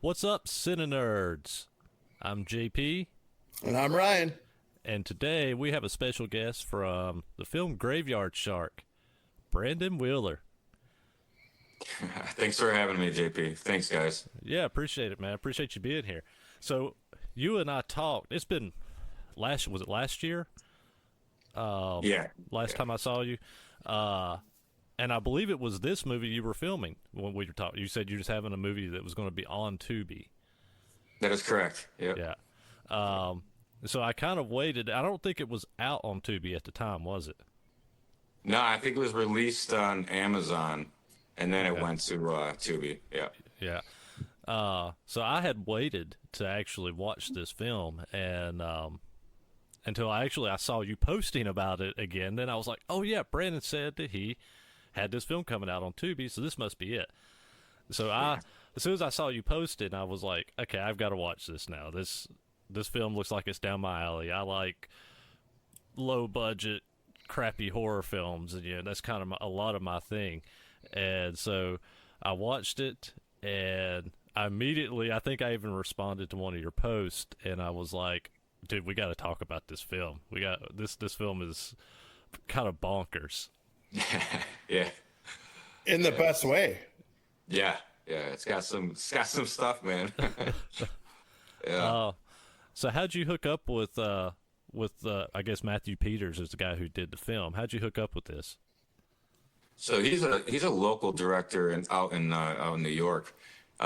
What's up, CineNerds? I'm JP, And I'm Ryan. and today we have a special guest from the film Graveyard Shark, Brandon Wheeler. Thanks for having me, JP. Thanks, guys. Yeah, appreciate it, man. Appreciate you being here. So, you and I talked. It's been was it last year? Yeah. Last time I saw you. And I believe it was this movie you were filming when we were talking. You said you were just having a movie that was going to be on Tubi. That is correct. Yep. Yeah. So I kind of waited. I don't think it was out on Tubi at the time, was it? No, I think it was released on Amazon, and then it Okay. went to Tubi. Yeah. Yeah. So I had waited to actually watch this film, and until I saw you posting about it again. Then I was like, oh yeah, Brandon said that he had this film coming out on Tubi, so this must be it. So as soon as I saw you post it, I was like, okay, I've got to watch this now. This film looks like it's down my alley. I like low budget, crappy horror films, and that's kind of a lot of my thing. And so I watched it, and I think I even responded to one of your posts, and I was like, dude, we got to talk about this film. We got this film is kind of bonkers. Yeah. In the best way. Yeah. Yeah. It's got some stuff, man. Yeah. So how'd you hook up with I guess Matthew Peters is the guy who did the film. How'd you hook up with this? So he's a local director out in New York,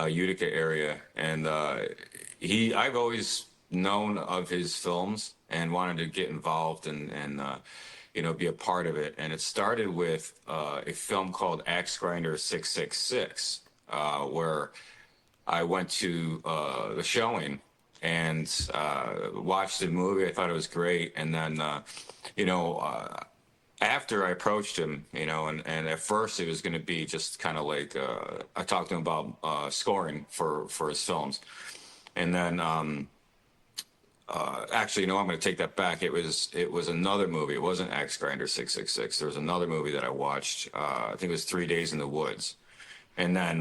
Utica area, and I've always known of his films and wanted to get involved and be a part of it. And it started with a film called Axe Grinder 666, where I went to the showing and watched the movie. I thought it was great. And then, after I approached him, and at first it was going to be just kind of like, I talked to him about scoring for his films. And then, actually, I'm going to take that back. It was another movie. It wasn't Axe Grinder 666. There was another movie that I watched. I think it was 3 Days in the Woods. And then,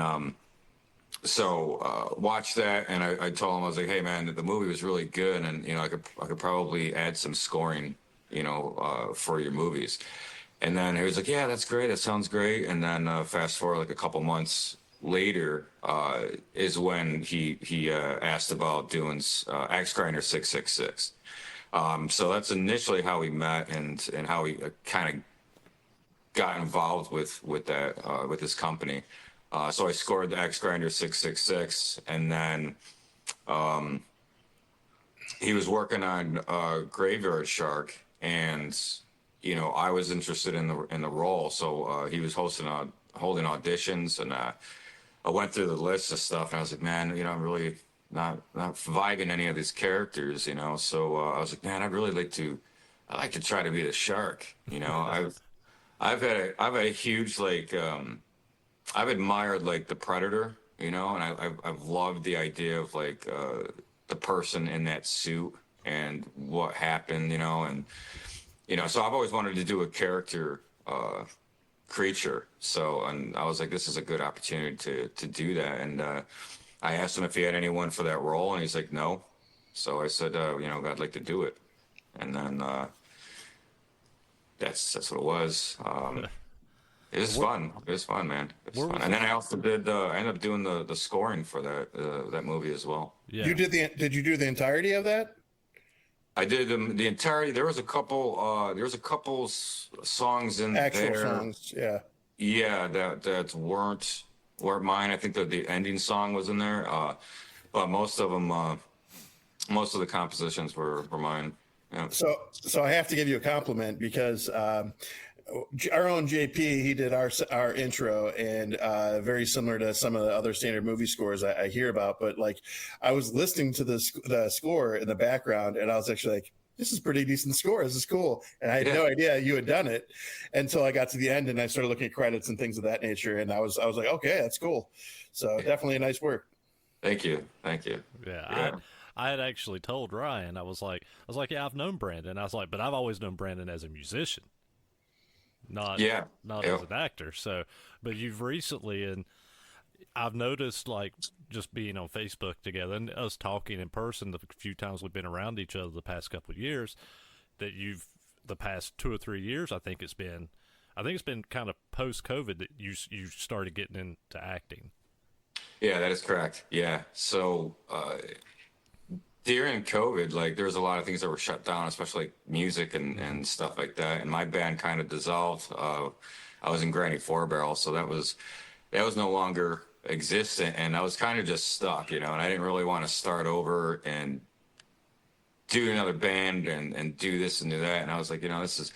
watched that, and I told him, I was like, hey man, the movie was really good, and I could probably add some scoring, for your movies. And then he was like, yeah, that's great, that sounds great. And then fast forward like a couple months later, is when he asked about doing Axe Grinder 666. So that's initially how we met and how we kind of got involved with that with this company. So I scored the Axe Grinder 666, and then he was working on Graveyard Shark, and I was interested in the role. So he was holding auditions, and I went through the list of stuff, and I was like, man, I'm really not vibing any of these characters, So I was like, man, I'd like to try to be the shark, I've had a huge I've admired like the Predator, and I've loved the idea of like the person in that suit and what happened, and so I've always wanted to do a character creature. So, and I was like, this is a good opportunity to do that. And I asked him if he had anyone for that role, and he's like, no. So I said, I'd like to do it. And then that's what it was. It was fun. It was fun, man. It was fun. And then I also I ended up doing the scoring for that movie as well. Yeah. Did you do the entirety of that? I did the entirety. There was a couple. Songs in Actual there. songs, yeah. Yeah, that weren't mine. I think that the ending song was in there. But most of them, most of the compositions were mine. Yeah. So I have to give you a compliment because our own JP, he did our intro, and very similar to some of the other standard movie scores I hear about. But like, I was listening to the score in the background, and I was actually like, this is pretty decent score. This is cool. And I had no idea you had done it until I got to the end and I started looking at credits and things of that nature. And I was like, okay, that's cool. So definitely a nice work. Thank you. Yeah. I had actually told Ryan, I was like, yeah, I've known Brandon. I was like, but I've always known Brandon as a musician, not as an actor. So, but you've recently, and I've noticed, like, just being on Facebook together and us talking in person the few times we've been around each other the past couple of years, that you've the past 2 or 3 years, I think it's been kind of post COVID that you started getting into acting. Yeah, that is correct. Yeah. So during COVID, like there was a lot of things that were shut down, especially like music Mm-hmm. and stuff like that. And my band kind of dissolved. I was in Granny Four Barrel, so that was no longer existent, and I was kind of just stuck, you know. And I didn't really want to start over and do another band and do this and do that. And I was like, you know, this is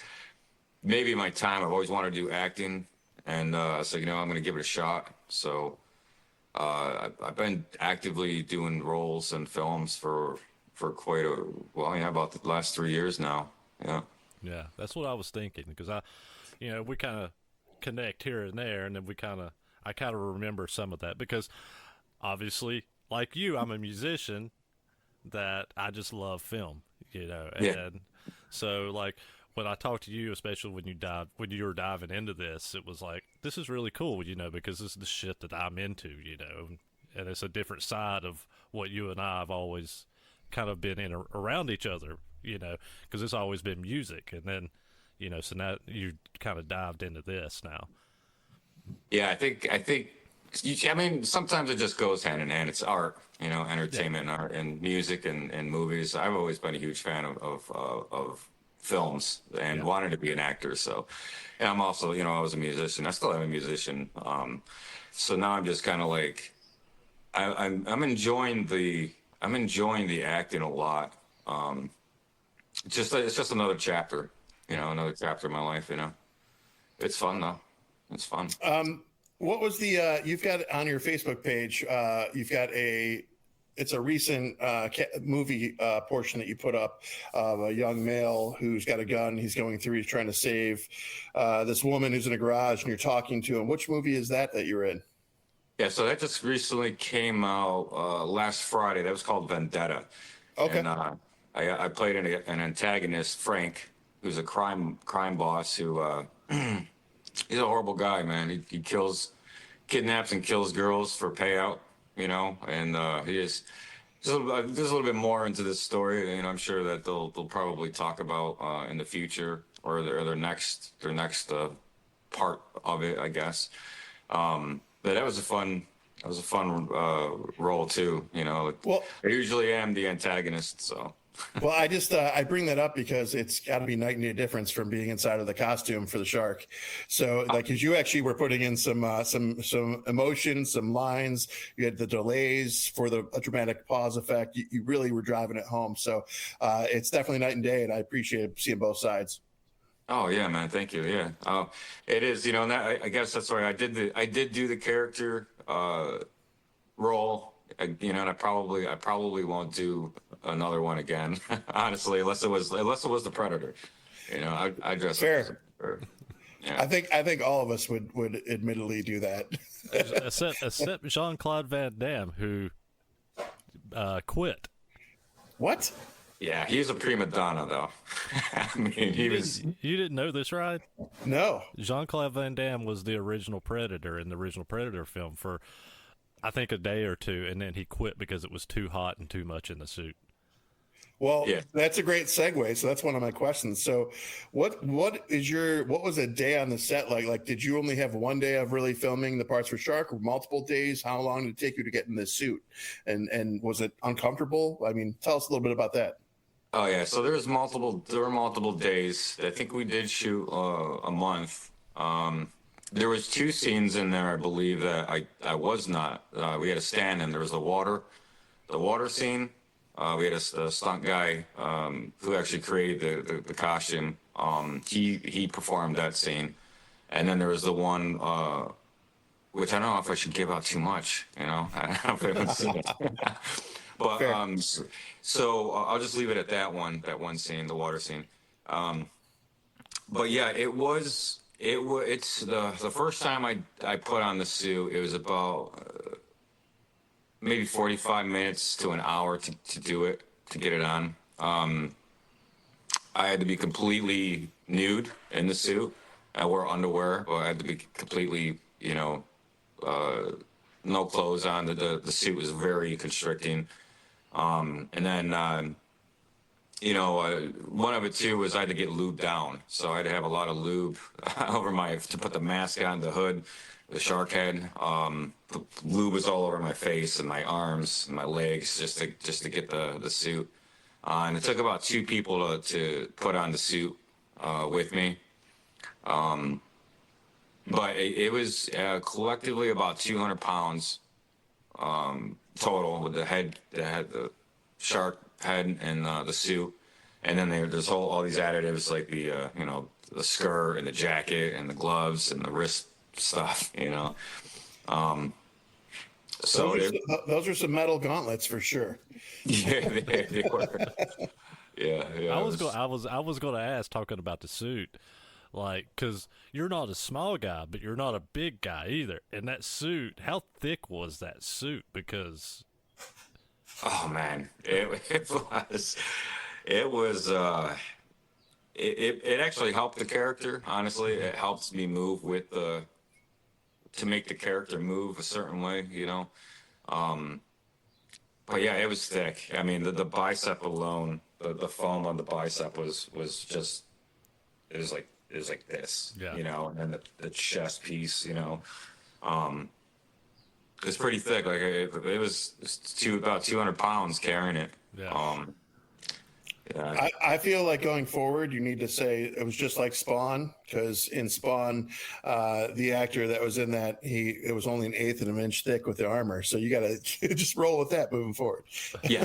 maybe my time. I've always wanted to do acting, and so you know, I'm gonna give it a shot. So I've been actively doing roles in films for quite a well, yeah, about the last 3 years now. Yeah. Yeah, that's what I was thinking because we kind of connect here and there, and then I kind of remember some of that because obviously, like you, I'm a musician that I just love film, Yeah. and so like when I talked to you, especially when you were diving into this, it was like this is really cool, because this is the shit that I'm into, and it's a different side of what you and I have always kind of been in around each other, because it's always been music, and then so now you kind of dived into this now. Yeah, I think I mean sometimes it just goes hand in hand. It's art, you know, Yeah, entertainment and art and music and movies. I've always been a huge fan of films and yeah, wanted to be an actor. So, and I'm also, you know, I was a musician. I still am a musician. So now I'm just kind of like I'm enjoying the acting a lot. It's just another chapter, you know, another chapter of my life. You know, it's fun though. It's fun. What was the you've got on your Facebook page? You've got it's a recent movie portion that you put up of a young male who's got a gun. He's trying to save this woman who's in a garage, and you're talking to him. Which movie is that you're in? Yeah, so that just recently came out last Friday. That was called Vendetta, Okay. and I played an antagonist, Frank, who's a crime boss who he's a horrible guy, man. He kidnaps and kills girls for payout, you know, and he is. There's a little bit more into this story, and I'm sure that they'll probably talk about in the future or their next part of it, I guess. But that was a fun role too. You know, Well, I usually am the antagonist, so Well, I bring that up because it's got to be night and day difference from being inside of the costume for the shark. So, like, because you actually were putting in some emotion, some lines. You had the delays for the dramatic pause effect. You really were driving it home. So, it's definitely night and day, and I appreciate seeing both sides. oh yeah, man, thank you. Yeah, it is. You know, and I guess that's why I did do the character role. You know, and I probably won't do another one again, honestly, unless it was the Predator. You know, I dress up as a Fair. Predator. Yeah. I think all of us would admittedly do that. except Jean Claude Van Damme, who quit. What? Yeah, he's a prima donna, though. I mean, he was. You didn't know this, right? No. Jean Claude Van Damme was the original Predator in the original Predator film for I think a day or two, and then he quit because it was too hot and too much in the suit. Well, Yeah. that's a great segue. So that's one of my questions. So, what was a day on the set like? Like, did you only have one day of really filming the parts for Shark, or multiple days? How long did it take you to get in this suit? And was it uncomfortable? I mean, tell us a little bit about that. Oh yeah. So there were multiple days. I think we did shoot a month. There was two scenes in there, I believe, that I was not. We had a stand in. There was the water scene. We had a stunt guy who actually created the costume. He performed that scene, and then there was the one which I don't know if I should give out too much. You know, I don't know if anyone's seen it. But Fair. so I'll just leave it at that one scene, the water scene. But yeah, it's the first time I put on the suit. It was about maybe 45 minutes to an hour to do it, to get it on. I had to be completely nude in the suit. I wore underwear, but I had to be completely, you know, no clothes on. The suit was very constricting. And then, one of it too was I had to get lubed down. So I had to have a lot of lube over to put the mask on, the hood, the shark head. The lube was all over my face and my arms and my legs just to get the suit. And it took about 2 people to put on the suit with me. But it was collectively about 200 pounds total with the shark head and the suit. And then there's all these additives like the skirt and the jacket and the gloves and the wrist stuff, So those are some metal gauntlets for sure. yeah, they were. Yeah. I was going to ask, talking about the suit, like, because you're not a small guy, but you're not a big guy either. And that suit, how thick was that suit? Because, oh man, it actually helped the character. Honestly, it helps me move to make the character move a certain way, But yeah, it was thick. I mean, the bicep alone, the foam on the bicep was just, it was like this, Yeah. And then the chest piece, it's pretty thick. Like it was about 200 pounds carrying it. yeah. Yeah. I feel like going forward, you need to say it was just like Spawn, because in Spawn, the actor that was in that, it was only 1/8 of an inch thick with the armor. So you got to just roll with that moving forward. Yeah.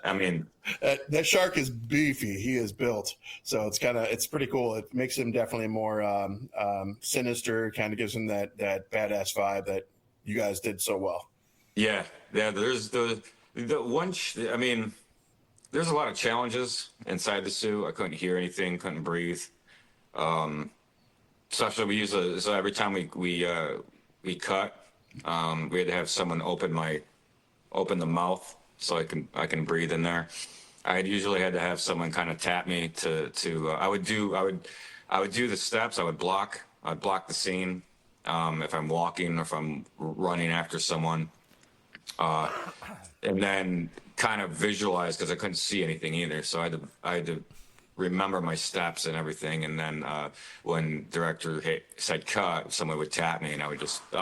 I mean, that shark is beefy. He is built. So it's pretty cool. It makes him definitely more sinister, kind of gives him that badass vibe that you guys did so well. yeah. There's the one, I mean, there's a lot of challenges inside the suit. I couldn't hear anything, couldn't breathe. Especially so every time we cut, we had to have someone open the mouth so I can breathe in there. I usually had to have someone kind of tap me to I would do the steps. I'd block the scene if I'm walking or if I'm running after someone. And then kind of visualize, because I couldn't see anything either. So I had to remember my steps and everything. And then when director said cut, someone would tap me, and I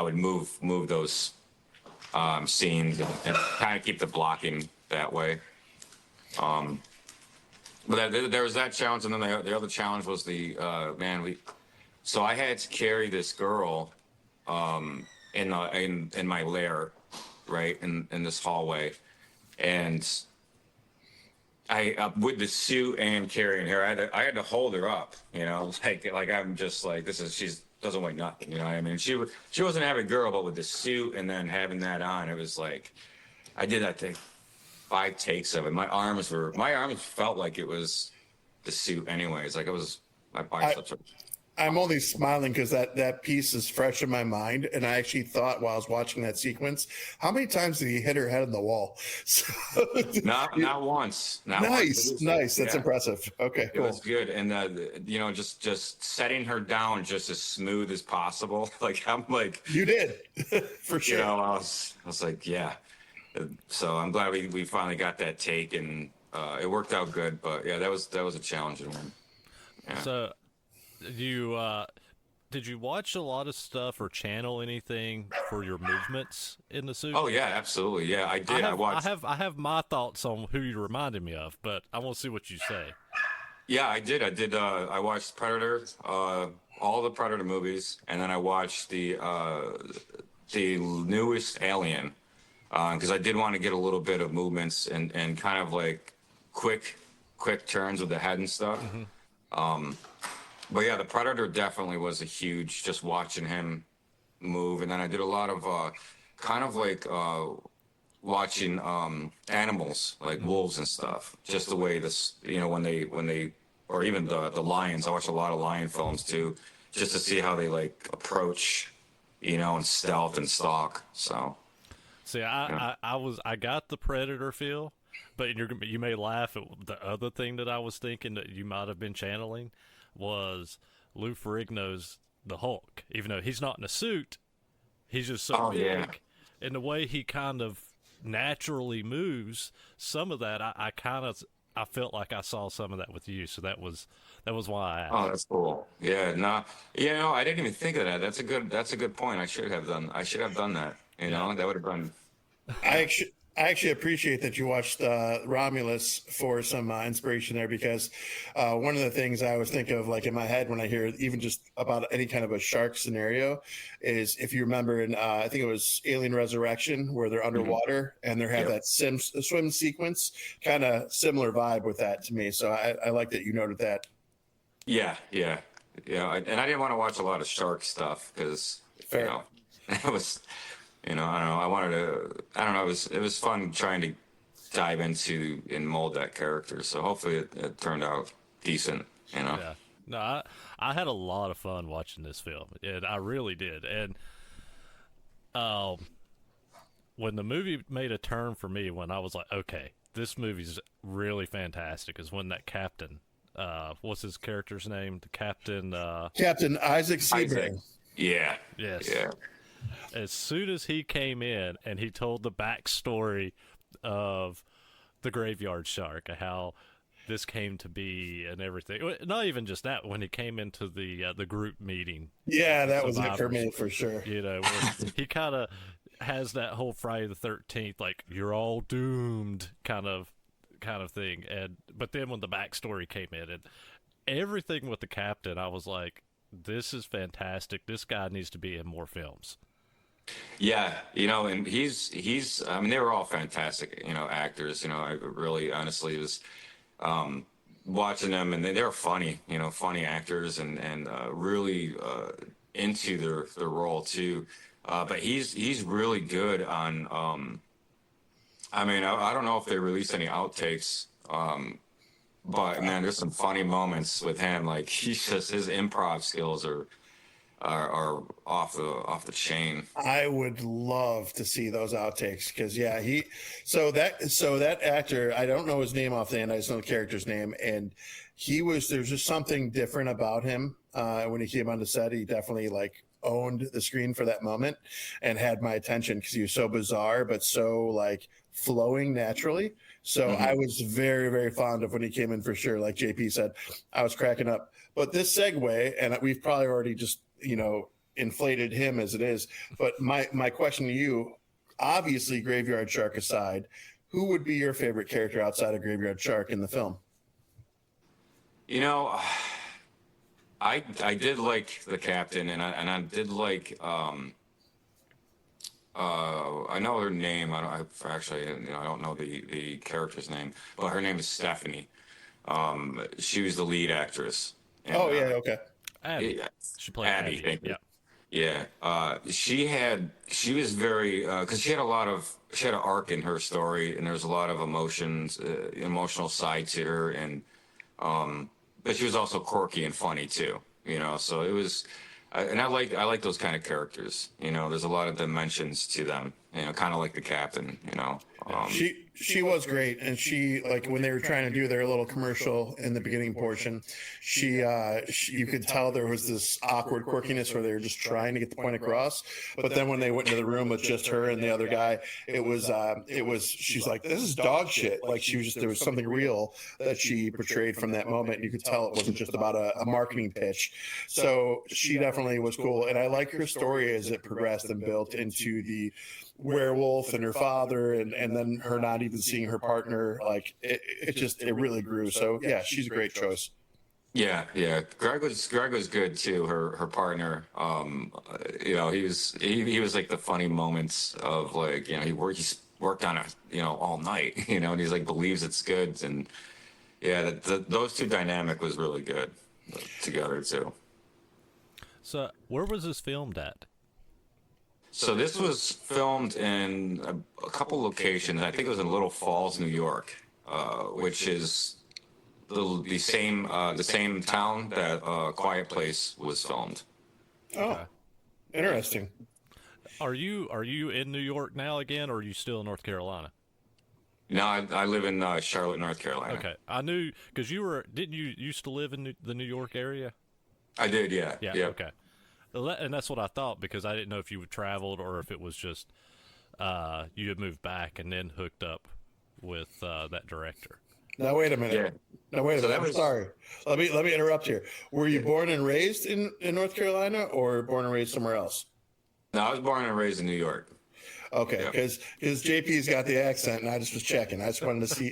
would move those scenes and kind of keep the blocking that way. But there was that challenge, and then the other challenge was so I had to carry this girl in my lair, right in this hallway, and I with the suit and carrying her, I had to hold her up, like I'm just like, she doesn't weigh nothing, what I mean? She wasn't having a girl, but with the suit and then having that on, it was like I did that thing 5 takes of it. My arms felt like it was the suit anyways, like it was my biceps. I'm only smiling because that piece is fresh in my mind, and I actually thought while I was watching that sequence, how many times did he hit her head on the wall? So, not once. Nice. That's impressive. Okay, cool. It was good, and just setting her down just as smooth as possible. Like I'm like, you did for sure. I was like, yeah. So I'm glad we finally got that take, and it worked out good. But yeah, that was a challenging one. Yeah. So, did you watch a lot of stuff or channel anything for your movements in the suit? Oh yeah, absolutely. Yeah, I did. I have my thoughts on who you reminded me of, but I want to see what you say. Yeah, I did. I watched Predator, all the Predator movies, and then I watched the newest Alien, because I did want to get a little bit of movements and kind of like quick turns with the head and stuff. Mm-hmm. But yeah, the Predator definitely was a huge, just watching him move. And then I did a lot of kind of like watching animals like wolves and stuff, just the way this, when they or even the lions. I watch a lot of lion films too, just to see how they like approach, and stealth and stalk. So see, I got the Predator feel, but you may laugh at the other thing that I was thinking that you might have been channeling was Lou Ferrigno's the Hulk. Even though he's not in a suit, He's just so Oh big, yeah. and the way he kind of naturally moves. Some of that, I felt like I saw some of that with you. So that was why I Oh, asked. that's cool. Yeah, no, I didn't even think of that. That's a good point. I should have done that. Yeah, That would have been. I actually appreciate that you watched Romulus for some inspiration there, because one of the things I always think of, like in my head when I hear even just about any kind of a shark scenario, is if you remember in I think it was Alien Resurrection, where they're Mhm. underwater and they have Yep. that swim sequence, kind of similar vibe with that to me. So I like that you noted that. Yeah, yeah, yeah. And I didn't want to watch a lot of shark stuff because you Fair. know it was, I don't know. I wanted to. I don't know. It was fun trying to dive into and mold that character. So hopefully it turned out decent. You know. yeah. No, I had a lot of fun watching this film, and I really did. And um, when the movie made a turn for me, when I was like, okay, this movie's really fantastic, is when that captain, what's his character's name? The captain, Captain Isaac Isaac. Sebring. Yeah. yes. Yeah. As soon as he came in and he told the backstory of the graveyard shark, how this came to be and everything. Not even just that. When he came into the group meeting, Yeah, the that was it for survivors, me for sure. where he kind of has that whole Friday the 13th, like you're all doomed kind of thing. And but then when the backstory came in and everything with the captain, I was like, this is fantastic. This guy needs to be in more films. Yeah, and he's. I mean, they were all fantastic, actors. I really, honestly, was watching them, and they were funny, funny actors, and really into their role too. But he's really good on. I mean, I don't know if they released any outtakes, but man, there's some funny moments with him. Like his improv skills are off the chain. I would love to see those outtakes, because yeah, so that actor, I don't know his name offhand, I just know the character's name, and there's just something different about him. When he came on the set, he definitely like owned the screen for that moment and had my attention, because he was so bizarre but so like flowing naturally. So I Mhm. was very, very fond of when he came in for sure. Like JP said, I was cracking up. But this segue, and we've probably already just inflated him as it is. But my question to you, obviously Graveyard Shark aside, who would be your favorite character outside of Graveyard Shark in the film? You know, I did like the captain, and I did like I know her name. I actually I don't know the character's name, but her name is Stephanie. She was the lead actress, and Oh yeah, okay. Abby, yeah, she played Abby. Abby. Thank you. Yeah, Yeah, she was very because she had an arc in her story, and there's a lot of emotional side to her, and but she was also quirky and funny too. So it was, and I like those kind of characters. There's a lot of dimensions to them. Kind of like the captain. yeah, She was great, and she, like, when they were trying to do their little commercial in the beginning portion, she you could tell there was this awkward quirkiness where they were just trying to get the point across. But then when they went into the room with just her and the other guy, it was she's like, this is dog shit. Like, she was just, there was something real that she portrayed from that moment, and you could tell it wasn't just about a marketing pitch. So she definitely was cool, and I like her story as it progressed and built into the werewolf and her father, and then her not even seeing her partner. Like, it really grew. So yeah, she's a great choice. Yeah, yeah. Greg was good too. Her partner. He was like the funny moments of, like, he's worked on it all night. And he's like believes it's good, and yeah, those two dynamic was really good together too. So, where was this filmed at? So this was filmed in a couple locations. I think it was in Little Falls, New York, which is the same town that Quiet Place was filmed. Oh, Okay. interesting. Are you in New York now again, or are you still in North Carolina? Now I live in Charlotte, North Carolina. Okay, I knew because didn't you used to live in the New York area? I did, yeah, Yeah. yeah. Okay. And that's what I thought, because I didn't know if you had traveled or if it was just you had moved back and then hooked up with that director. Now wait a minute. Yeah. Now wait a So minute. that I'm was sorry. Let me interrupt here. Were you born and raised in North Carolina, or born and raised somewhere else? no, I was born and raised in New York. Okay, Yeah. because JP's got the accent, and I just was checking. I just wanted to see.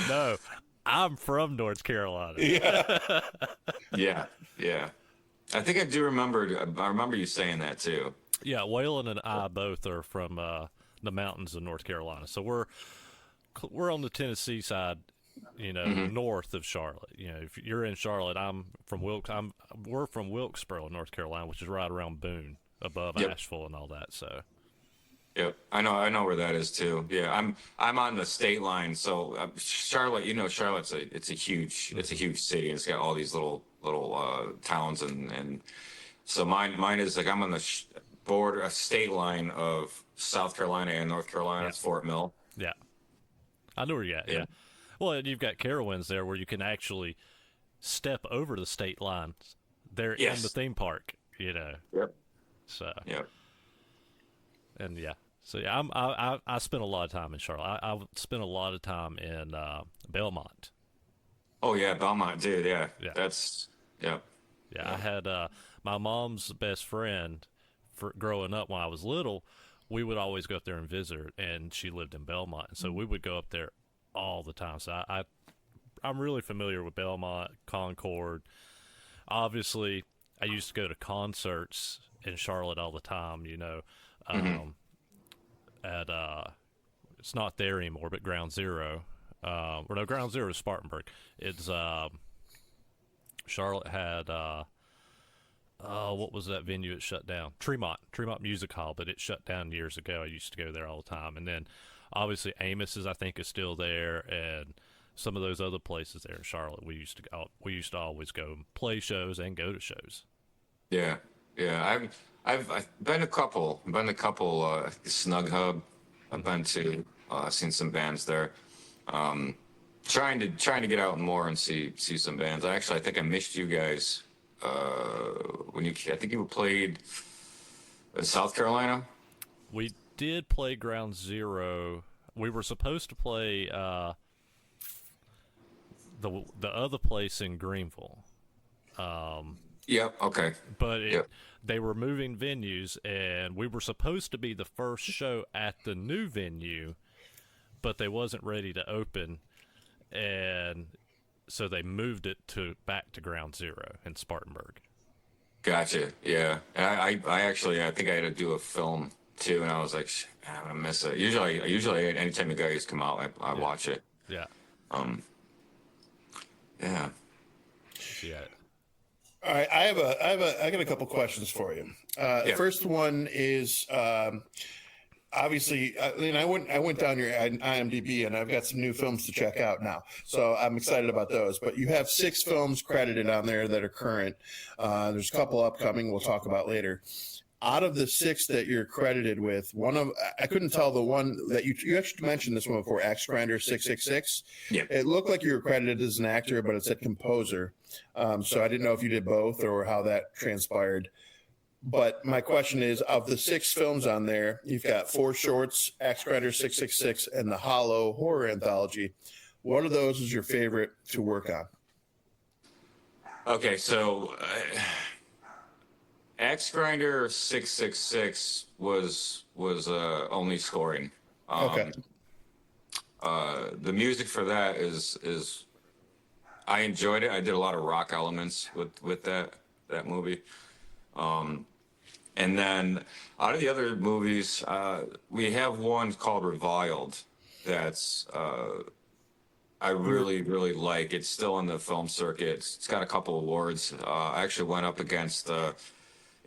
No, I'm from North Carolina. Yeah. Yeah, yeah. I think I do remember. I remember you saying that too. Yeah, Waylon and I both are from the mountains of North Carolina, so we're on the Tennessee side, north of Charlotte. If you're in Charlotte, I'm from we're from Wilkesboro, North Carolina, which is right around Boone, above Yep. Asheville and all that. So Yep, I know where that is too. Yeah, I'm on the state line. So Charlotte, Charlotte's it's a huge city. It's got all these little towns and so mine is like I'm on the border, a state line of South Carolina and North Carolina. It's Fort Mill. yeah, I know where you're at. Yeah. Well, and you've got Carowinds there, where you can actually step over the state lines. They're in Yes. the theme park. Yep. So Yep. and yeah. So yeah, I spent a lot of time in Charlotte. I spent a lot of time in Belmont. Oh yeah, Belmont, dude. Yeah. Yeah. That's yep. Yeah, I had my mom's best friend for growing up when I was little. We would always go up there and visit her, and she lived in Belmont, and so we would go up there all the time. So I'm really familiar with Belmont, Concord. Obviously, I used to go to concerts in Charlotte all the time. At it's not there anymore, but Ground Zero. Or no, Ground Zero is Spartanburg. It's Charlotte had what was that venue it shut down? Tremont Music Hall, but it shut down years ago. I used to go there all the time. And then obviously Amos's, I think, is still there, and some of those other places there in Charlotte. We used to always go and play shows and go to shows. Yeah. Yeah. I've been a couple. I've been to a couple. Snug Hub. I've been to. I've seen some bands there. Trying to get out more and see some bands. I think I missed you guys when I think you played in South Carolina. We did play Ground Zero. We were supposed to play the other place in Greenville. Yep. Okay. But Yep. they were moving venues, and we were supposed to be the first show at the new venue, but they wasn't ready to open, and so they moved it back to Ground Zero in Spartanburg. Gotcha. Yeah. And I think I had to do a film too, and I was like, I'm gonna miss it. Usually, anytime you guys come out, I watch it. Yeah. Yeah. Yeah. All right, I got a couple questions for you. The first one is obviously, I went down your IMDb, and I've got some new films to check out now, so I'm excited about those. But you have 6 films credited on there that are current. There's a couple upcoming we'll talk about later. Out of the 6 that you're credited with, I couldn't tell the one that you actually mentioned this one before, Axe Grinder 666. Yeah. It looked like you were credited as an actor, but it said composer. So I didn't know if you did both or how that transpired. But my question is, of the 6 films on there, you've got 4 shorts, Axe Grinder 666, and the Hollow horror anthology. What of those is your favorite to work on? Okay, so Axe Grinder 666 was only scoring. Okay. The music for that is I enjoyed it. I did a lot of rock elements with that movie. And then out of the other movies, we have one called Reviled that's I really, really like. It's still in the film circuit. It's got a couple awards. I actually went up against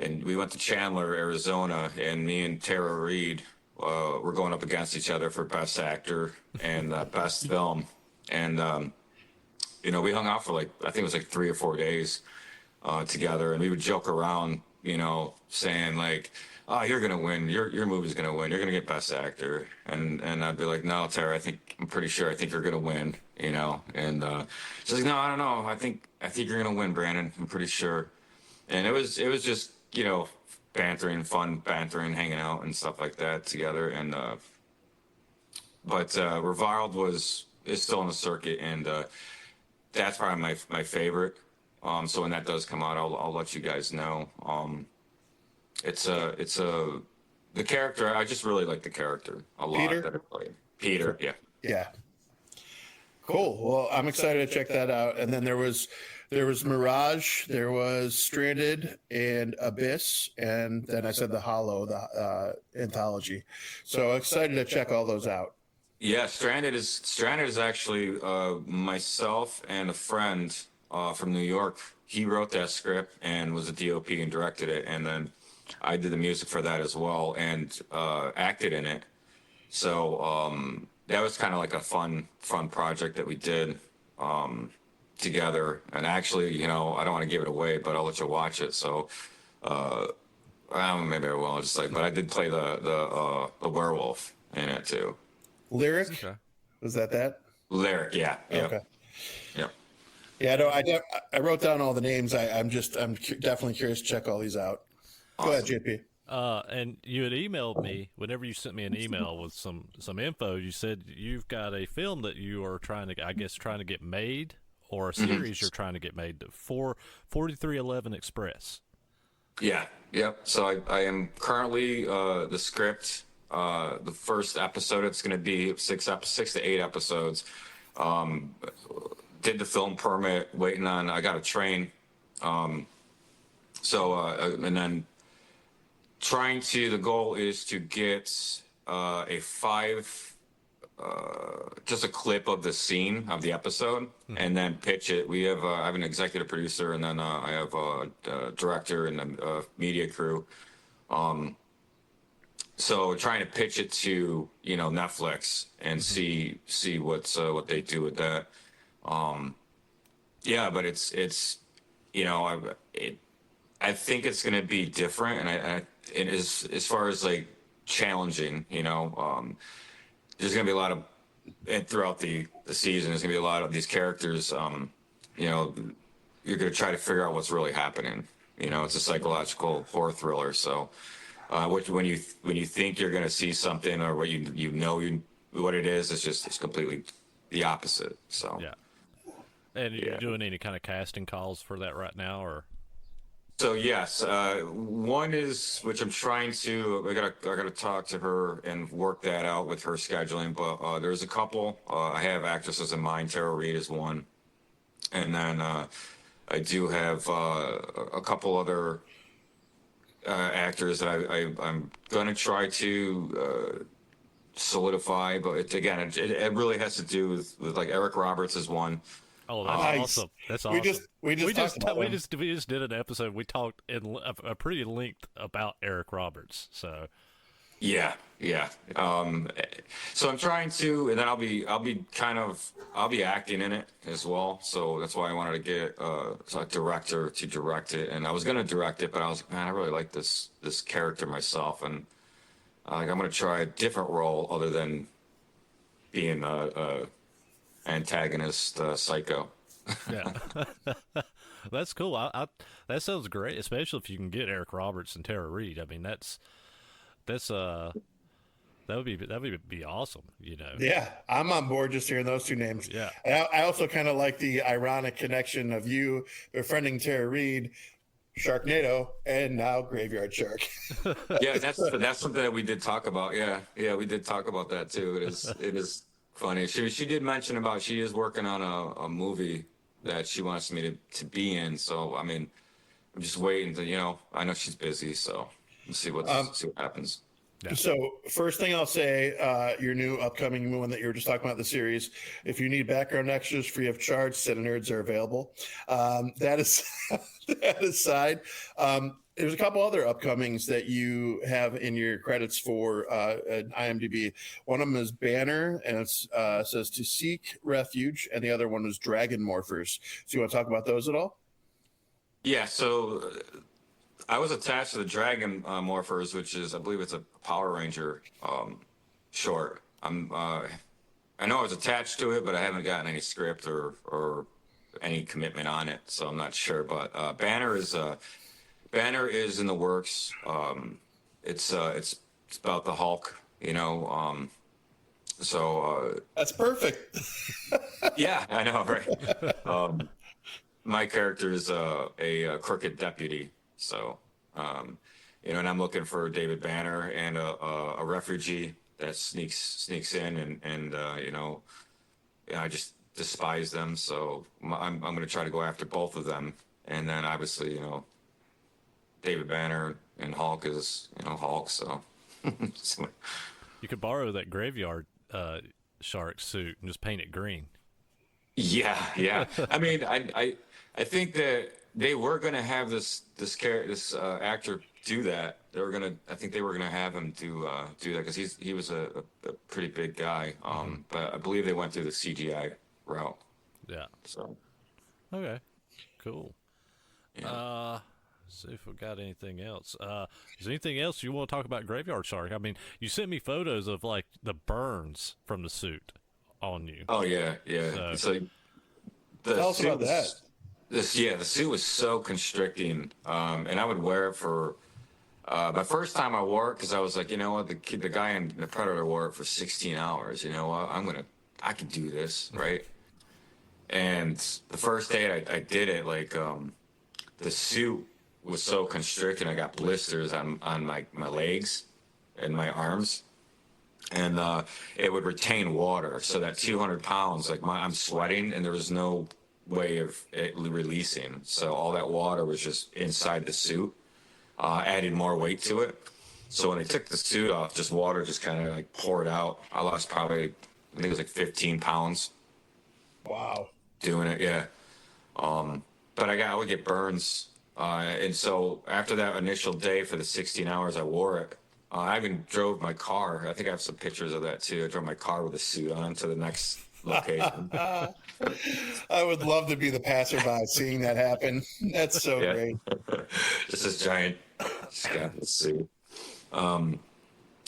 and we went to Chandler, Arizona, and me and Tara Reid were going up against each other for Best Actor and Best Film. And, we hung out for I think it was 3 or 4 days together, and we would joke around, saying oh, you're going to win. Your movie's going to win. You're going to get Best Actor. And I'd be like, no, Tara, I'm pretty sure. I think you're going to win, And she's like, no, I don't know. I think you're going to win, Brandon. I'm pretty sure. and it was just bantering, fun bantering, hanging out and stuff like that together. And but Reviled is still on the circuit, and that's probably my favorite. So when that does come out, I'll let you guys know. It's the character. I just really like the character a lot. Peter? That I played. Peter, yeah. Yeah. Cool. Well, I'm excited to check that out. And then there was Mirage, there was Stranded and Abyss, and then I said the Hollow, the anthology. So excited to check all those out. Yeah, Stranded is actually myself and a friend from New York. He wrote that script and was a DOP and directed it, and then I did the music for that as well and acted in it. So that was kind of like a fun project that we did together. And actually, I don't want to give it away, but I'll let you watch it. So I don't know, maybe I will. I'll just but I did play the werewolf in it too. Lyric? Okay. Was that? Lyric, yeah. Okay. Yep. Yeah, no, I wrote down all the names. I'm definitely curious to check all these out. Go ahead, JP. And you had emailed me whenever you sent me an email with some info. You said you've got a film that you are trying to get made, or a series you're trying to get made for 4311 Express. Yeah. Yep. So I am currently the script. The first episode, it's going to be 6 to 8 episodes. Did the film permit, waiting on. I got a train. And then the goal is to get just a clip of the scene of the episode, and then pitch it. I have an executive producer, and then I have a director and a media crew. So trying to pitch it to Netflix and see what they do with that. Yeah, but I think it's going to be different, and it is, as far as like challenging. There's going to be a lot of, and throughout the season, there's going to be a lot of these characters. You're going to try to figure out what's really happening. It's a psychological horror thriller, so. When you think you're going to see something, or what what it is, it's completely the opposite. So Yeah. And you're doing any kind of casting calls for that right now, or? So yes, one is, which I'm trying to. I gotta talk to her and work that out with her scheduling. But there's a couple. I have actresses in mind. Tara Reid is one, and then I do have a couple other actors that I'm going to try to solidify, but it really has to do with like Eric Roberts is one. Oh, that's Nice. awesome! That's awesome. We just did an episode. We talked in a pretty length about Eric Roberts. So Yeah. So I'm trying to, and then I'll be acting in it as well. So that's why I wanted to get a director to direct it. And I was going to direct it, but I was like, man, I really like this character myself, and I'm going to try a different role other than being a antagonist psycho. yeah, that's cool. That sounds great, especially if you can get Eric Roberts and Tara Reid. I mean, that would be awesome. Yeah, I'm on board just hearing those two names. Yeah. I also kind of like the ironic connection of you befriending Tara Reid, Sharknado, and now Graveyard Shark. Yeah, that's something that we did talk about. Yeah, we did talk about that too. It is funny. She did mention about she is working on a movie that she wants me to be in. So I mean, I'm just waiting to I know she's busy, so we'll see what happens. Yeah. So first thing I'll say, your new upcoming one that you were just talking about, the series, if you need background extras free of charge, CineNerds are available. That aside, there's a couple other upcomings that you have in your credits for IMDb. One of them is Banner, and it says To Seek Refuge, and the other one is Dragon Morphers. So you want to talk about those at all? Yeah, so I was attached to the Dragon Morphers, which is, I believe it's a Power Ranger short. I know I was attached to it, but I haven't gotten any script or any commitment on it, so I'm not sure. But Banner is Banner is in the works. It's about the Hulk, you know. That's perfect. Yeah, I know, right? My character is a crooked deputy, so you know, and I'm looking for David Banner and a refugee that sneaks in, and you know, I just despise them. So I'm going to try to go after both of them, and then obviously, you know, David Banner and Hulk is, you know, Hulk. So You could borrow that graveyard shark suit and just paint it green. yeah, yeah. I mean, I think that they were going to have this actor do that. They were gonna. I think they were gonna have him do that because he was a pretty big guy. But I believe they went through the CGI route. Yeah. So Okay. Cool. yeah. See if we got anything else. Is there anything else you want to talk about Graveyard Shark? I mean, you sent me photos of like the burns from the suit on you. Oh yeah, yeah. So the Tell us suit about was, that. the suit was so constricting, and I would wear it for. My first time I wore it because I was like, you know what, the guy in the Predator wore it for 16 hours. You know what, I can do this, right? And the first day I did it, like the suit was so constricted, I got blisters on my legs and my arms, and it would retain water, so that 200 pounds, like I'm sweating, and there was no way of it releasing, so all that water was just inside the suit, added more weight to it. So when they took the suit off, just water just kind of like poured out. I lost probably, I think it was like 15 pounds Wow. doing it. Yeah. But I would get burns. And so after that initial day for the 16 hours I wore it, I even drove my car. I think I have some pictures of that too. I drove my car with a suit on to the next location. I would love to be the passerby seeing that happen. That's so Yeah. great. Just this giant scaffold suit. And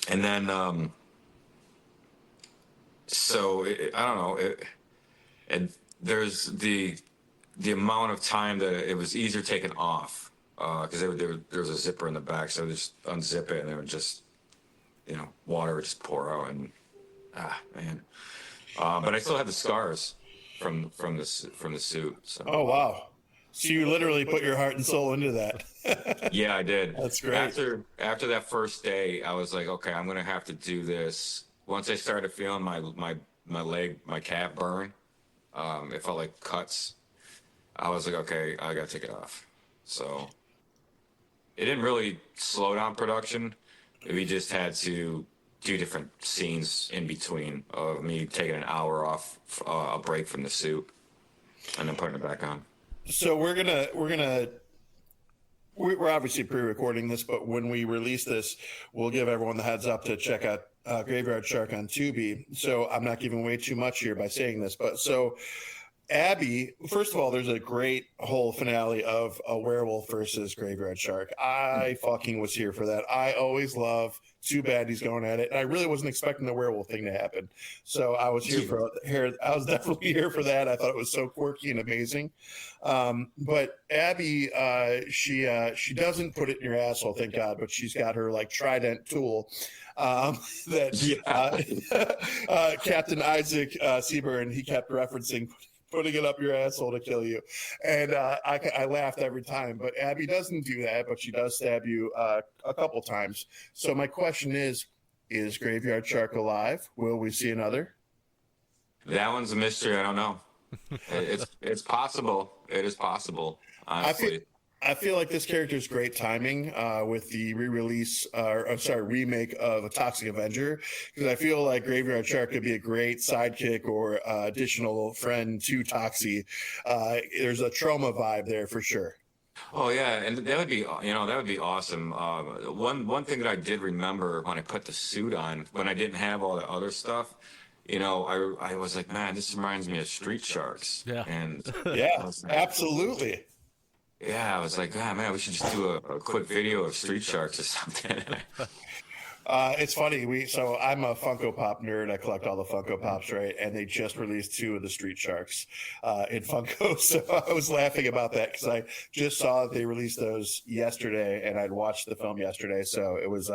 then, I don't know. And there's the amount of time that it was easier taken off because there was a zipper in the back, so they just unzip it and it would just, you know, water would just pour out, and man. But I still have the scars from the suit. So. Oh wow. So you literally put your heart and soul into that. Yeah, I did. That's great. After that first day, I was like, okay, I'm gonna have to do this. Once I started feeling my leg, my calf burn, it felt like cuts. I was like, okay, I gotta take it off. So it didn't really slow down production. We just had to do different scenes in between of me taking an hour off, a break from the suit, and then putting it back on. So we're obviously pre-recording this, but when we release this, we'll give everyone the heads up to check out Graveyard Shark on Tubi. So I'm not giving away too much here by saying this, but so Abby, first of all, there's a great whole finale of a werewolf versus Graveyard Shark. I fucking was here for that. I always love two baddies going at it, and I really wasn't expecting the werewolf thing to happen. So I was I was definitely here for that. I thought it was so quirky and amazing. But Abby, she doesn't put it in your asshole, thank God. But she's got her like trident tool that Captain Isaac Seaburn, he kept referencing, putting it up your asshole to kill you. And I laughed every time. But Abby doesn't do that, but she does stab you a couple times. So my question is Graveyard Shark alive? Will we see another? That one's a mystery. I don't know. It's possible. It is possible, honestly. I feel like this character's great timing with the remake of A Toxic Avenger, because I feel like Graveyard Shark could be a great sidekick or additional friend to Toxie. There's a trauma vibe there for sure. Oh yeah, and that would be, you know, that would be awesome. One thing that I did remember when I put the suit on, when I didn't have all the other stuff, you know, I was like, man, this reminds me of Street Sharks. Yeah. And Yeah, absolutely. yeah, I was like, ah, man, we should just do a quick video of Street Sharks or something. It's funny. So I'm a Funko Pop nerd. I collect all the Funko Pops, right? And they just released 2 of the Street Sharks in Funko. So I was laughing about that because I just saw that they released those yesterday, and I'd watched the film yesterday. So it was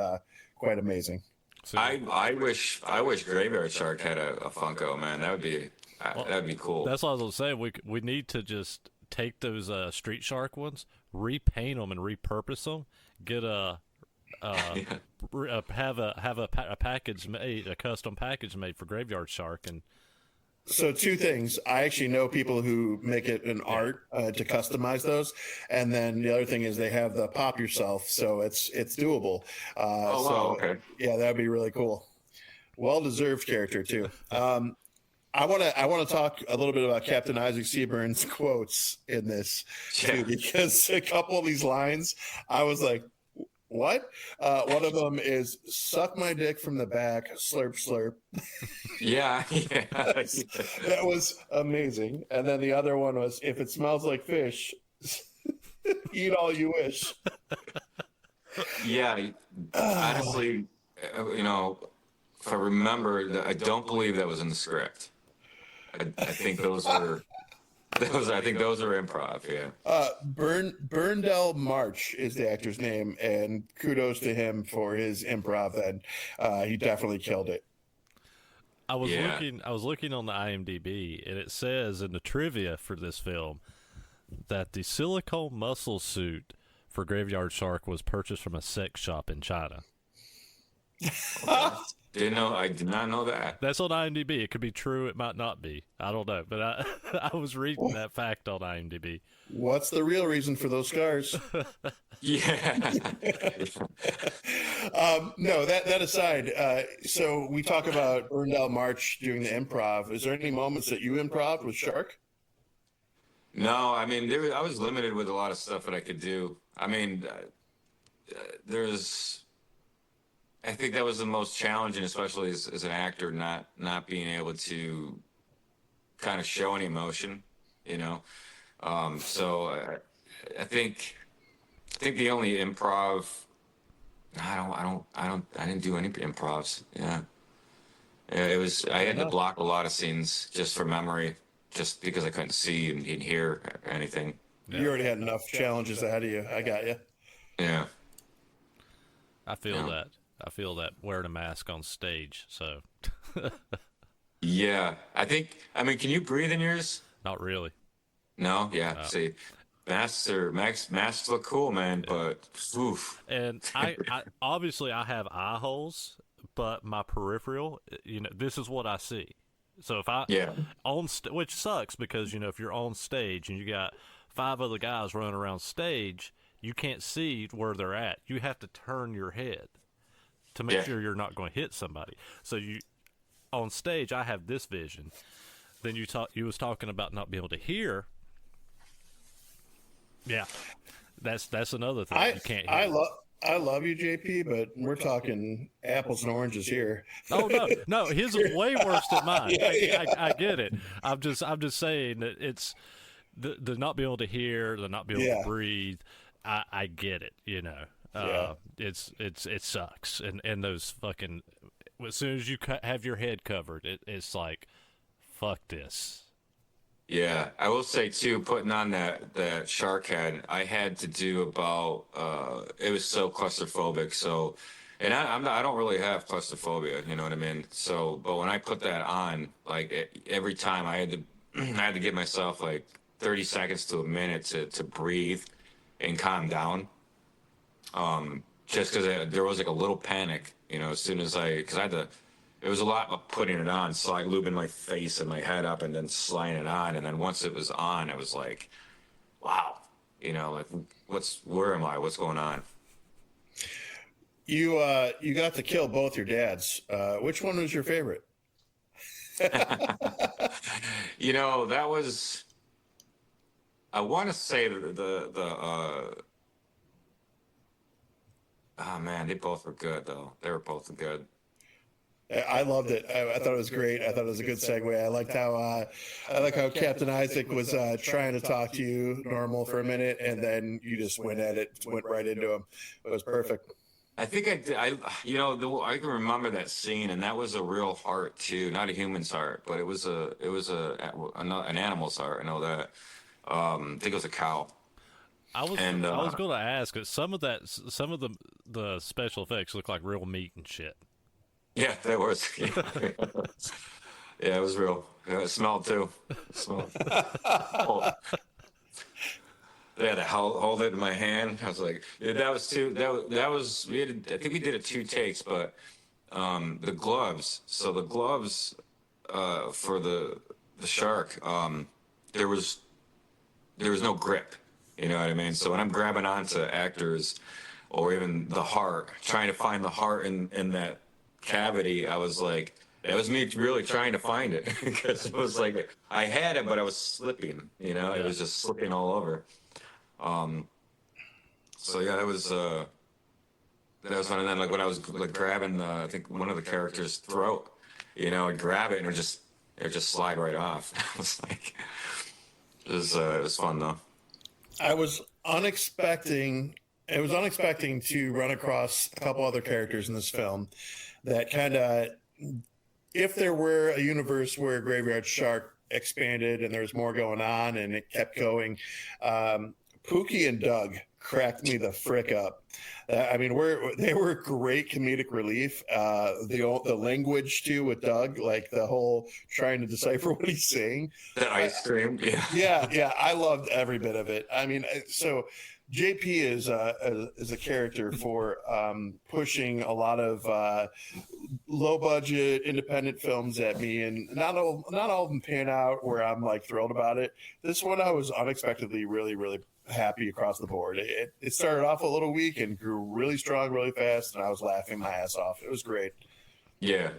quite amazing. So, I wish Graveyard Shark had a Funko, man. That'd be cool. that's what I was gonna say. We need to just take those Street Shark ones, repaint them, and repurpose them. Get have a package made, a custom package made for Graveyard Shark, and So 2 things. I actually know people who make it an art to customize those, and then the other thing is they have the pop yourself, so it's doable. Wow, okay. Yeah, that'd be really cool. Well deserved character too. I want to talk a little bit about Captain Isaac Seaburn's quotes in this too, because a couple of these lines, I was like, what? One of them is "suck my dick from the back, slurp slurp." Yeah. That was amazing. And then the other one was, "if it smells like fish, eat all you wish." Yeah. Honestly, if I remember, I don't believe that was in the script. I think those are. I think those are improv. Yeah. Burndell March is the actor's name, and kudos to him for his improv. And he definitely killed it. I was looking on the IMDb, and it says in the trivia for this film that the silicone muscle suit for Graveyard Shark was purchased from a sex shop in China. I did not know that. That's on IMDb. It could be true. It might not be. I don't know. But I was reading that fact on IMDb. What's the real reason for those scars? Yeah. No, that aside, so we talk about Burndell March doing the improv. Is there any moments that you improv with Shark? No, I mean, I was limited with a lot of stuff that I could do. I mean, I think that was the most challenging, especially as an actor, not being able to kind of show any emotion, So I think the only improv, I didn't do any improvs. Yeah, I had to block a lot of scenes just for memory, just because I couldn't see and hear anything. Yeah. You already had enough challenges ahead of you. I got you. Yeah. I feel that wearing a mask on stage. So. Yeah, can you breathe in yours? Not really. No. Yeah. See, masks look cool, man, but oof. And I obviously I have eye holes, but my peripheral, this is what I see. So if which sucks because if you're on stage and you got 5 other guys running around stage, you can't see where they're at. You have to turn your head to make sure you're not going to hit somebody. So on stage, I have this vision. Then you was talking about not being able to hear. Yeah, that's another thing you can't hear. I love you, JP, but we're talking apples and oranges here. Oh no, his is way worse than mine. Yeah. I get it. I'm just saying that it's the not being able to hear, the not being able to breathe. I get it. It sucks, and those fucking, as soon as you have your head covered, it's like, fuck this. Yeah, I will say too, putting on that shark head, I had to do about it was so claustrophobic. So, and I don't really have claustrophobia, you know what I mean. So, but when I put that on, like every time I had to give myself like 30 seconds to a minute to breathe and calm down. Just because there was like a little panic, as soon as because I had to. It was a lot of putting it on, so like lubing my face and my head up and then sliding it on. And then once it was on, it was like, wow, like where am I? What's going on? You got to kill both your dads. Which one was your favorite? That was, I want to say oh man, they both were good though. They were both good. I loved it. I thought it was great. I thought it was a good segue. I like how Captain Isaac was trying to talk to you normal for a minute, and then you just went at it, went right into him. It was perfect. I think I did. I can remember that scene, and that was a real heart too, not a human's heart, but it was an animal's heart. I know that. I think it was a cow, and I was going to ask, 'cause some of the special effects look like real meat and shit. yeah, that was yeah, it was real. Yeah, it smelled too. It smelled. Oh, they had to hold it in my hand. I was like, yeah, that was too. That was we had. I think we did it 2 takes, but the gloves. So the gloves for the shark, there was no grip. You know what I mean? So when I'm grabbing onto actors, or even the heart, trying to find the heart in that cavity, I was like, that was me really trying to find it because it was like I had it, but I was slipping. You know, it was just slipping all over. So yeah, that was fun. And then like when I was like grabbing I think one of the characters' throat, you know, I'd grab it and it would just slide right off. I was like, it was fun though. I was unexpecting. It was unexpecting to run across a couple other characters in this film that kind of, if there were a universe where Graveyard Shark expanded and there was more going on and it kept going, Pookie and Doug cracked me the frick up. I mean, they were great comedic relief. The language too with Doug, like the whole trying to decipher what he's saying. That ice cream, yeah. Yeah, I loved every bit of it. I mean, so JP is a character for pushing a lot of low budget independent films at me, and not all of them pan out where I'm like thrilled about it. This one I was unexpectedly really happy across the board. It started off a little weak and grew really strong really fast, and I was laughing my ass off. It was great. Yeah.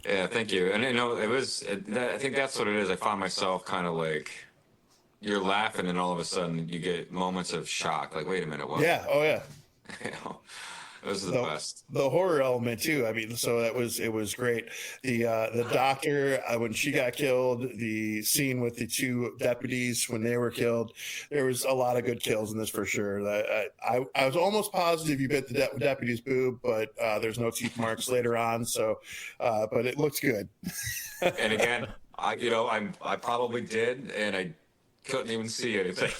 Thank you. And you know, I think that's what it is. I found myself kind of like you're laughing, and all of a sudden you get moments of shock. Like, wait a minute, what? Yeah. Oh yeah. You know, those are the best. The horror element too. I mean, so it was great. The doctor when she got killed, the scene with the 2 deputies when they were killed, there was a lot of good kills in this for sure. I was almost positive you bit the deputy's boob, but there's no teeth marks later on. So, but it looks good. And again, I probably did, and I couldn't even see anything.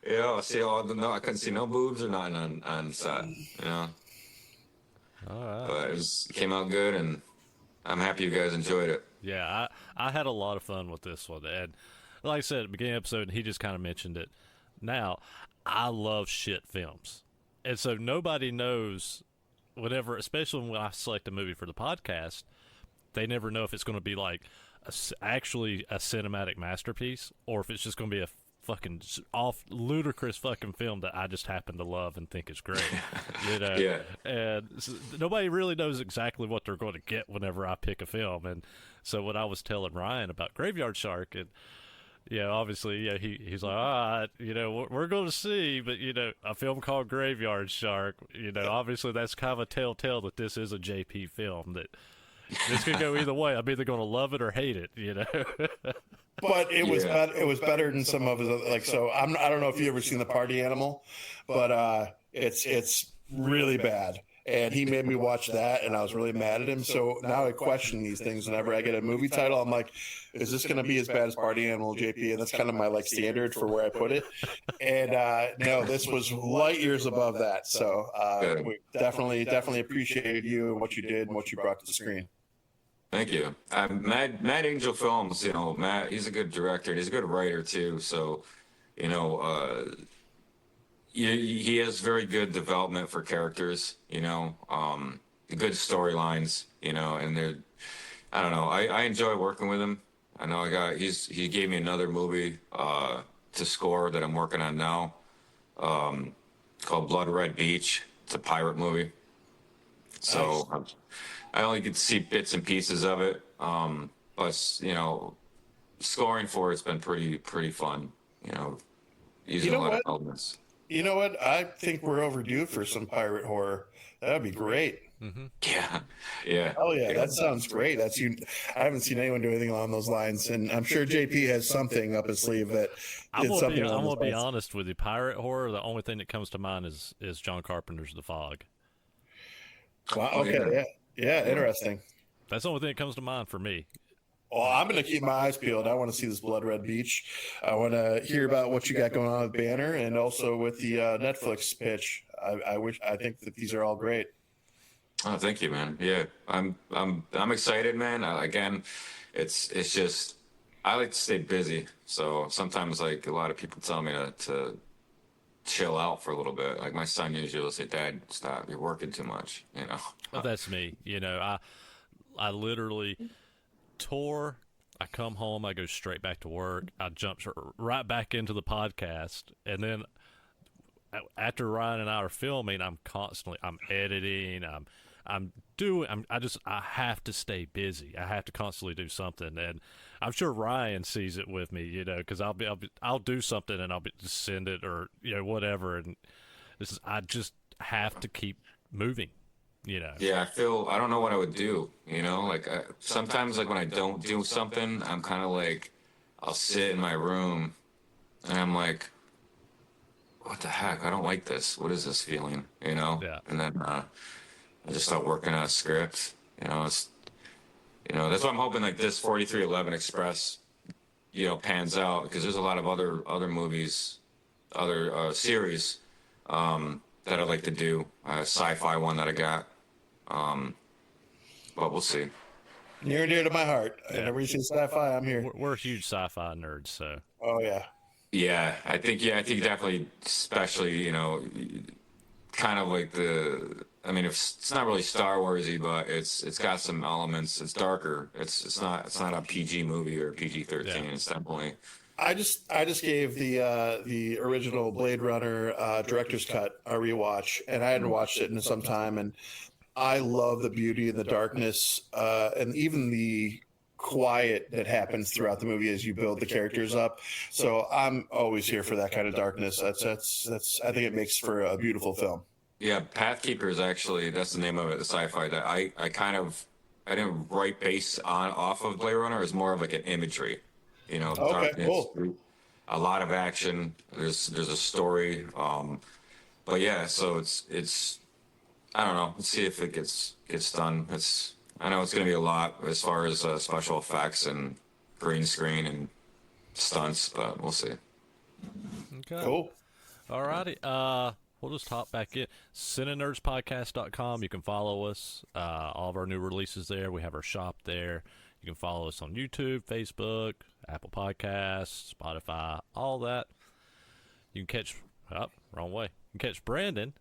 Yeah, I couldn't see no boobs or nothing on set. You know, All right. but it came out good, and I'm happy you guys enjoyed it. Yeah, I had a lot of fun with this one, and like I said at the beginning of the episode, he just kind of mentioned it. Now, I love shit films, and so nobody knows whenever, especially when I select a movie for the podcast, they never know if it's going to be like actually a cinematic masterpiece or if it's just going to be a fucking off ludicrous fucking film that I just happen to love and think is great. You know? Yeah. And nobody really knows exactly what they're going to get whenever I pick a film. And so when I was telling Ryan about Graveyard Shark, and obviously, he's like, all right, we're going to see, but a film called Graveyard Shark, obviously that's kind of a telltale that this is a JP film, that this could go either way. I'm either going to love it or hate it, But it was it was better than some of his like. So I don't know if you ever seen The Party Animal, but it's really bad. And he made me watch that, and I was really mad at him. So now I question these things whenever I get a movie title. I'm like, is this going to be as bad as Party Animal, JP? And that's kind of my like standard for where I put it. And no, this was light years above that. So we definitely appreciated you and what you did and what you brought to the screen. Thank you. Mad Angel Films, Matt, he's a good director and he's a good writer too. So, he has very good development for characters, good storylines, and I don't know. I enjoy working with him. I know he gave me another movie to score that I'm working on now, called Blood Red Beach. It's a pirate movie. So nice. I only get to see bits and pieces of it. But scoring for it's been pretty fun. Using a lot of elements. You know what? I think we're overdue for some pirate horror. That'd be great. Yeah, yeah. Oh yeah, that sounds great. That's you. I haven't seen anyone do anything along those lines, and I'm sure JP has something up his sleeve that I'm did gonna be something I'm along those gonna be lines. honest with you. Pirate horror. The only thing that comes to mind is John Carpenter's The Fog. Wow. Oh Okay. yeah, Yeah. Yeah. yeah. Interesting. That's the only thing that comes to mind for me. Well, I'm going to keep my eyes peeled. I want to see this Blood Red Beach. I want to hear about what you got going on with Banner and also with the Netflix pitch. I think that these are all great. Oh, thank you, man. Yeah, I'm excited, man. Again, it's just I like to stay busy, so sometimes like a lot of people tell me to chill out for a little bit. Like my son usually will say, "Dad, stop. You're working too much." You know. Oh, that's me. I literally tour. I come home. I go straight back to work. I jump right back into the podcast, and then after Ryan and I are filming, I'm editing. I have to stay busy. I have to constantly do something, and I'm sure Ryan sees it with me, because I'll do something and just send it or whatever, and I just have to keep moving. Yeah, I don't know what I would do. Like sometimes like when I don't do something, I'm kind of like I'll sit in my room and I'm like, what the heck? I don't like this. What is this feeling? Yeah. And then I just start working on a script. That's why I'm hoping like this 4311 Express, pans out because there's a lot of other movies, other series that I'd like to do. Sci-fi one that I got, but we'll see. Near and dear to my heart. Yeah. Whenever you say sci-fi, I'm here. We're huge sci-fi nerds, so Oh yeah. Yeah, I think definitely, especially kind of like I mean, it's not really Star Warsy, but it's got some elements. It's darker. It's not a PG movie or PG-13. Yeah. It's definitely. I just gave the original Blade Runner director's cut a rewatch, and I hadn't watched it in some time, and I love the beauty and the darkness, and even the quiet that happens throughout the movie as you build the characters up. So I'm always here for that kind of darkness. That's I think it makes for a beautiful film. Yeah, Pathkeeper is actually that's the name of it. The sci-fi that I didn't write based off of Blade Runner. It's more of like an imagery, Okay, darkness, cool. a lot of action. There's a story, but yeah. So it's I don't know. Let's see if it gets done. I know it's going to be a lot as far as special effects and green screen and stunts, but we'll see. okay. Cool. Alrighty. We'll just hop back in. CineNerdsPodcast.com. You can follow us. All of our new releases there. We have our shop there. You can follow us on YouTube, Facebook, Apple Podcasts, Spotify, all that. You can catch wrong way. You can catch Brandon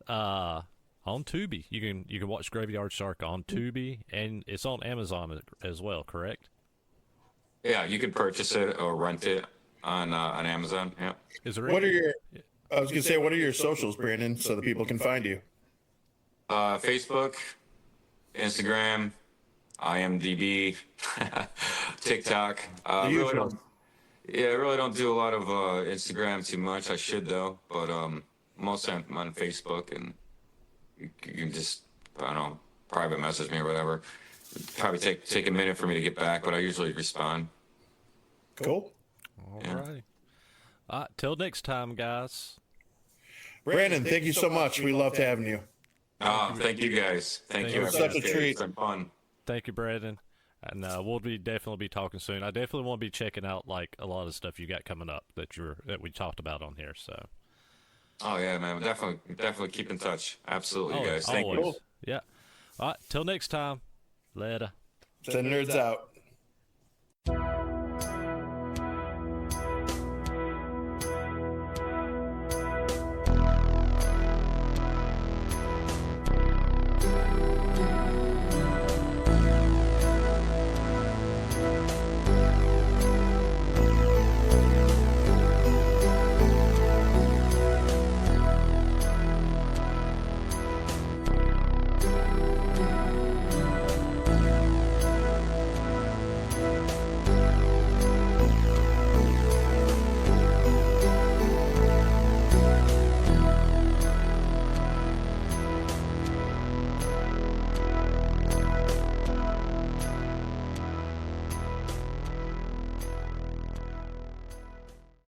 on Tubi. You can watch Graveyard Shark on Tubi, and it's on Amazon as well, correct? Yeah, you can purchase it or rent it on Amazon. Yeah. Is there I was gonna say, what are your socials, Brandon, so that people can find you? Facebook, Instagram, IMDb, TikTok. The usual. I really don't do a lot of Instagram too much. I should though, but mostly I'm on Facebook, and you can just I don't know private message me or whatever. It'd probably take a minute for me to get back, but I usually respond. Cool. Alrighty. Till next time, guys. Brandon, thank you so much. We loved having you. Thank you guys. Thank you. It was such a treat. It's been fun. Thank you, Brandon. And we'll definitely be talking soon. I definitely want to be checking out like a lot of stuff you got coming up that we talked about on here. So. Oh yeah, man. Definitely keep in touch. Absolutely, guys. Thank always. you. Yeah. All right. Till next time. Later. Send nerds out.